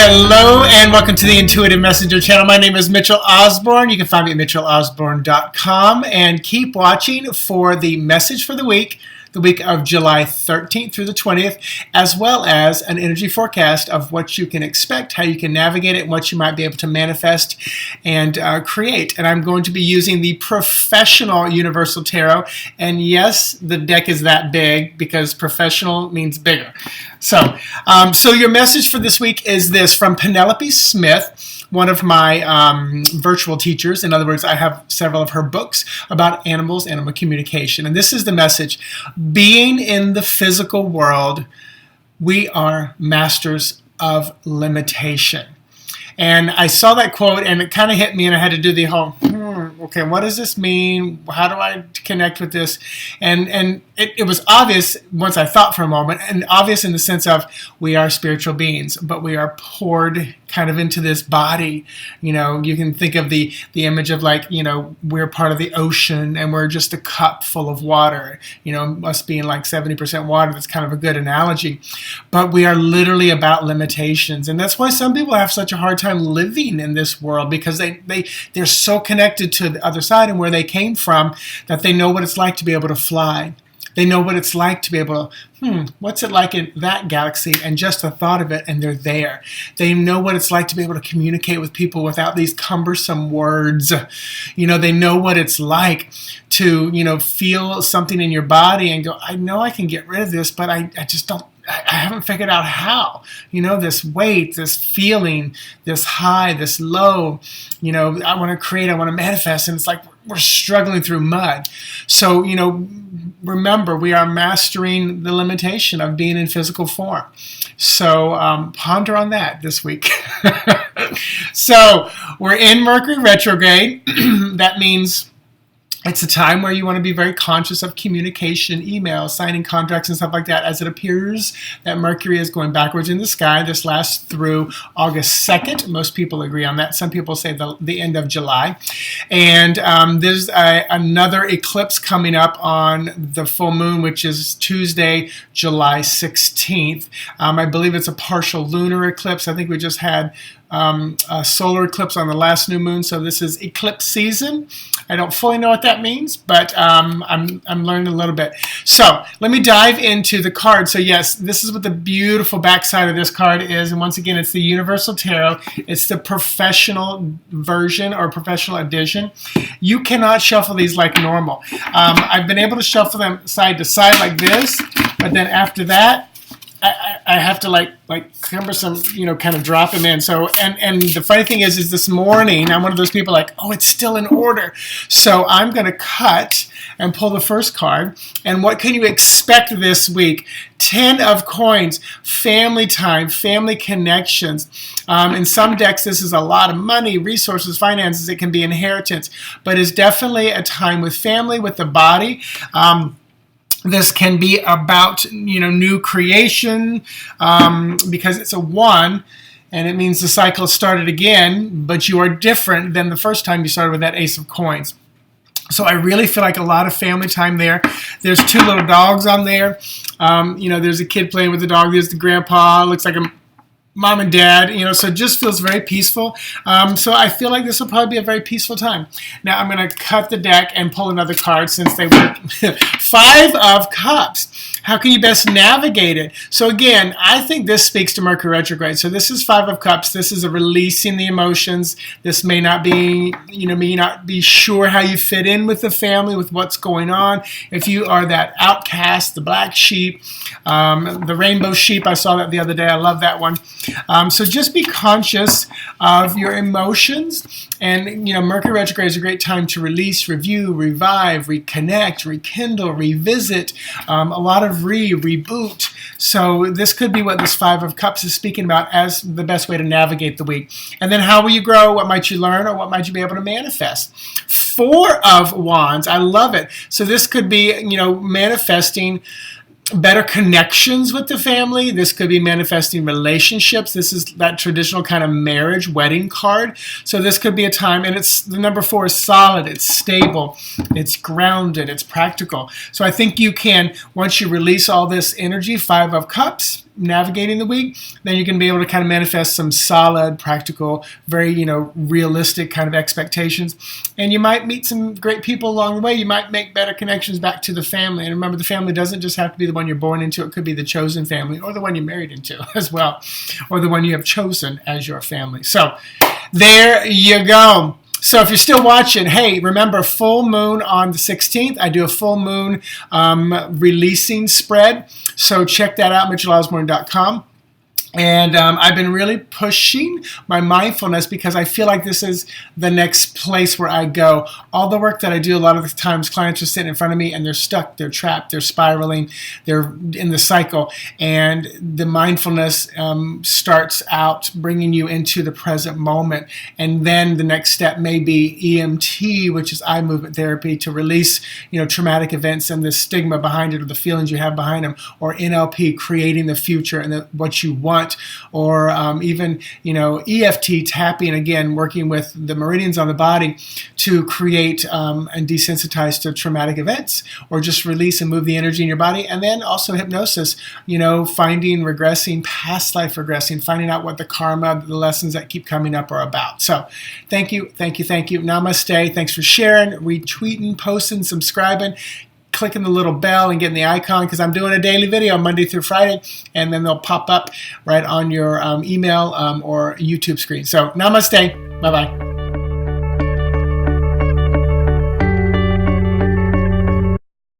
Hello and welcome to the Intuitive Messenger channel. My name is Mitchell Osborn. You can find me at mitchellosborn.com and keep watching for the message for the week of July 13th through the 20th, as well as an energy forecast of what you can expect, how you can navigate it, and what you might be able to manifest and create. And I'm going to be using the Professional Universal Tarot. And yes, the deck is that big because professional means bigger. So your message for this week is this from Penelope Smith, one of my virtual teachers. In other words, I have several of her books about animals, animal communication. And this is the message. Being in the physical world, we are masters of limitation. And I saw that quote and it kind of hit me and I had to do the whole, okay, what does this mean? How do I connect with this? And it was obvious once I thought for a moment, and obvious in the sense of we are spiritual beings, but we are poured kind of into this body. You know, you can think of the image of like, you know, we're part of the ocean and we're just a cup full of water, you know, us being like 70% water. That's kind of a good analogy. But we are literally about limitations. And that's why some people have such a hard time living in this world, because they're so connected to the other side and where they came from that they know what it's like to be able to fly. They know what it's like to be able to, what's it like in that galaxy? And just the thought of it, and they're there. They know what it's like to be able to communicate with people without these cumbersome words. You know, they know what it's like to, you know, feel something in your body and go, I know I can get rid of this, but I just don't. I haven't figured out how. You know, this weight, this feeling, this high, this low, you know, I want to create, I want to manifest, and it's like we're struggling through mud. So, you know, remember, we are mastering the limitation of being in physical form. So ponder on that this week. So we're in Mercury retrograde. That means it's a time where you want to be very conscious of communication, emails, signing contracts, and stuff like that, as it appears that Mercury is going backwards in the sky. This lasts through August 2nd. Most people agree on that. Some people say the end of July. And there's another eclipse coming up on the full moon, which is Tuesday, July 16th. I believe it's a partial lunar eclipse. I think we just had a solar eclipse on the last new moon, so this is eclipse season. I don't fully know what that means, but I'm learning a little bit. So let me dive into the card. So yes, this is what the beautiful backside of this card is, and once again, it's the Universal Tarot. It's the professional version or professional edition. You cannot shuffle these like normal. I've been able to shuffle them side to side like this, but then after that, I have to like cumbersome, you know, kind of drop them in. So, and the funny thing is this morning, I'm one of those people like, oh, it's still in order. So I'm going to cut and pull the first card. And what can you expect this week? 10 of coins, family time, family connections. In some decks, this is a lot of money, resources, finances. It can be inheritance, but it's definitely a time with family, with the body. This can be about, you know, new creation, because it's a 1, and it means the cycle started again, but you are different than the first time you started with that Ace of Coins. So I really feel like a lot of family time there. There's 2 little dogs on there. You know, there's a kid playing with the dog. There's the grandpa. Looks like a mom and dad, you know, so it just feels very peaceful. So I feel like this will probably be a very peaceful time. Now I'm going to cut the deck and pull another card since they work. 5 of Cups. How can you best navigate it? So again, I think this speaks to Mercury retrograde. So this is 5 of Cups. This is a releasing the emotions. This may not be, you know, may not be sure how you fit in with the family, with what's going on. If you are that outcast, the black sheep, the rainbow sheep, I saw that the other day. I love that one. So just be conscious of your emotions. And, you know, Mercury retrograde is a great time to release, review, revive, reconnect, rekindle, revisit, a lot of reboot. So this could be what this 5 of Cups is speaking about as the best way to navigate the week. And then how will you grow? What might you learn? Or what might you be able to manifest? 4 of Wands. I love it. So this could be, you know, manifesting better connections with the family. This could be manifesting relationships. This is that traditional kind of marriage wedding card. So this could be a time, and it's the number 4 is solid, it's stable, it's grounded, it's practical. So I think you can, once you release all this energy, 5 of Cups, navigating the week, then you're going to be able to kind of manifest some solid, practical, very, realistic kind of expectations. And you might meet some great people along the way. You might make better connections back to the family. And remember, the family doesn't just have to be the one you're born into. It could be the chosen family or the one you're married into as well, or the one you have chosen as your family. So there you go. So if you're still watching, hey, remember, full moon on the 16th. I do a full moon releasing spread. So check that out, mitchellosborn.com. And I've been really pushing my mindfulness because I feel like this is the next place where I go. All the work that I do, a lot of the times clients are sitting in front of me and they're stuck, they're trapped, they're spiraling, they're in the cycle. And the mindfulness starts out bringing you into the present moment. And then the next step may be EMT, which is eye movement therapy, to release traumatic events and the stigma behind it or the feelings you have behind them, or NLP, creating the future and what you want. Or even EFT, tapping, again, working with the meridians on the body to create and desensitize to traumatic events, or just release and move the energy in your body. And then also hypnosis, finding, regressing, past life regressing, finding out what the karma, the lessons that keep coming up are about. So thank you. Namaste. Thanks for sharing, retweeting, posting, subscribing, clicking the little bell and getting the icon, because I'm doing a daily video Monday through Friday, and then they'll pop up right on your email or YouTube screen. So namaste. Bye-bye.